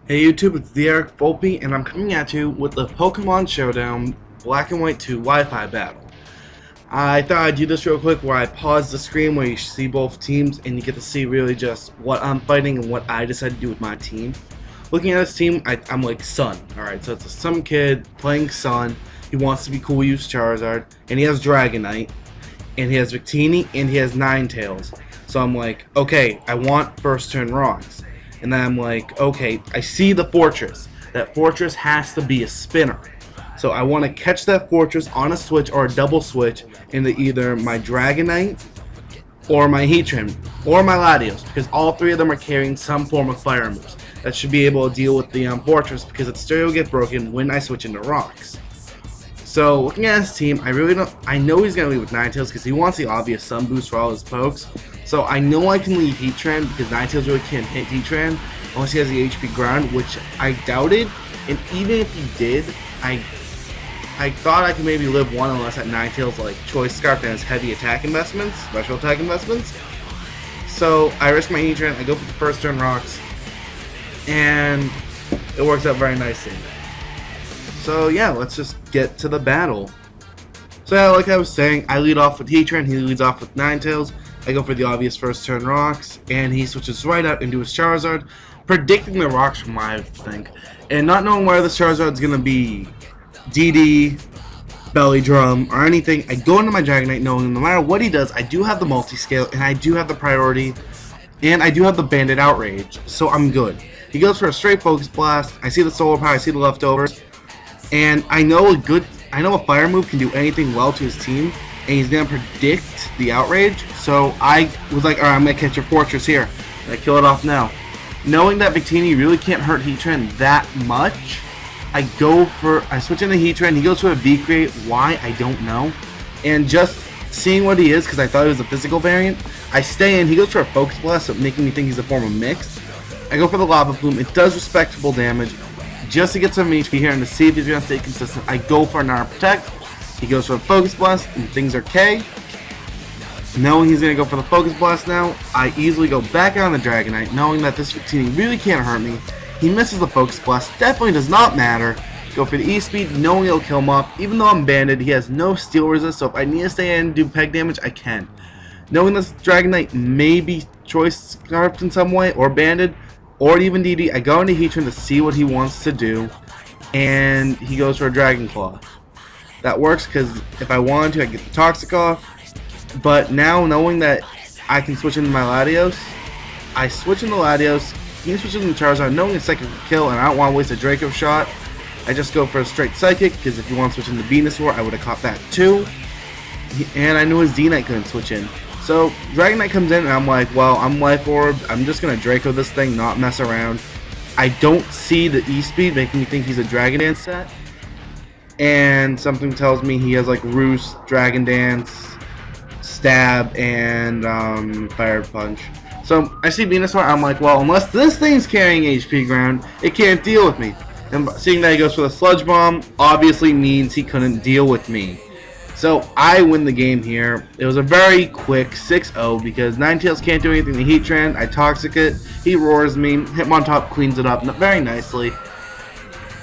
Hey YouTube, it's the Eric Volpe, and I'm coming at you with the Pokemon Showdown Black and White 2 Wi-Fi battle. I thought I'd do this real quick where I pause the screen where you see both teams and you get to see really just what I'm fighting and what I decide to do with my team. Looking at this team, I'm like Sun. Alright, so it's some kid playing Sun. He wants to be cool, use Charizard, and he has Dragonite, and he has Victini, and he has Ninetales. So I'm like, okay, I want first turn rocks. And then I'm like, okay, I see the fortress. That fortress has to be a spinner. So I want to catch that fortress on a switch or a double switch into either my Dragonite or my Heatran or my Latios, because all three of them are carrying some form of fire moves that should be able to deal with the fortress, because its stereo will get broken when I switch into rocks. So looking at his team, I know he's going to lead with Ninetales because he wants the obvious sun boost for all his pokes. So I know I can lead Heatran because Ninetales really can't hit Heatran unless he has the HP ground, which I doubted. And even if he did, I thought I could maybe live one unless that Ninetales like Choice Scarf and has heavy attack investments, special attack investments. So I risk my Heatran, I go for the first turn rocks, and it works out very nicely. So yeah, let's just get to the battle. So yeah, like I was saying, I lead off with Heatran, he leads off with Ninetales. I go for the obvious first turn rocks, and he switches right out into his Charizard, predicting the rocks from I think, and not knowing where the Charizard's gonna be, DD, Belly Drum, or anything. I go into my Dragonite knowing no matter what he does, I do have the multi-scale, and I do have the priority, and I do have the Bandit Outrage, so I'm good. He goes for a straight Focus Blast. I see the Solar Power, I see the leftovers. And I know a fire move can do anything well to his team, and he's gonna predict the outrage. So I was like, alright, I'm gonna catch your fortress here. And I kill it off now. Knowing that Victini really can't hurt Heatran that much, I switch into Heatran. He goes for a V-Create. Why? I don't know. And just seeing what he is, because I thought he was a physical variant, I stay in. He goes for a Focus Blast, so making me think he's a form of mix. I go for the Lava Plume. It does respectable damage. Just to get some HP here and to see if he's going to stay consistent, I go for an Protect. He goes for a Focus Blast, and things are K. Knowing he's going to go for the Focus Blast now, I easily go back on the Dragonite, knowing that this Victini really can't hurt me. He misses the Focus Blast, definitely does not matter. Go for the E-Speed, knowing it'll kill him off. Even though I'm banded, he has no Steel Resist, so if I need to stay in and do peg damage, I can. Knowing this Dragonite may be Choice Scarfed in some way, or banded, or even DD, I go into Heatran to see what he wants to do, and he goes for a Dragon Claw. That works because if I wanted to, I get the Toxic off. But now, knowing that I can switch into my Latios, I switch into Latios, he switches into Charizard, knowing it's second kill, and I don't want to waste a Draco shot. I just go for a straight Psychic, because if you want to switch into Venusaur, I would have caught that too. And I knew his D-Knight couldn't switch in. So Dragonite comes in and I'm like, well, I'm Life Orb, I'm just going to Draco this thing, not mess around. I don't see the E-Speed making me think he's a Dragon Dance set. And something tells me he has like Roost, Dragon Dance, Stab, and Fire Punch. So I see Venusaur, I'm like, well, unless this thing's carrying HP ground, it can't deal with me. And seeing that he goes for the Sludge Bomb obviously means he couldn't deal with me. So I win the game here. It was a very quick 6-0 because Ninetales can't do anything to Heatran. I Toxic it. He roars me. Hitmontop cleans it up very nicely.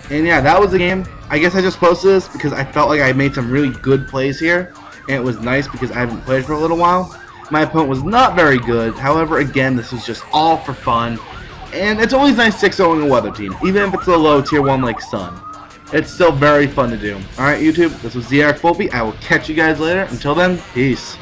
And yeah, that was the game. I guess I just posted this because I felt like I made some really good plays here. And it was nice because I haven't played for a little while. My opponent was not very good. However, again, this was just all for fun. And it's always nice 6-0ing a weather team, even if it's a low tier 1 like Sun. It's still very fun to do. Alright, YouTube, this was the Eric Volpe. I will catch you guys later. Until then, peace.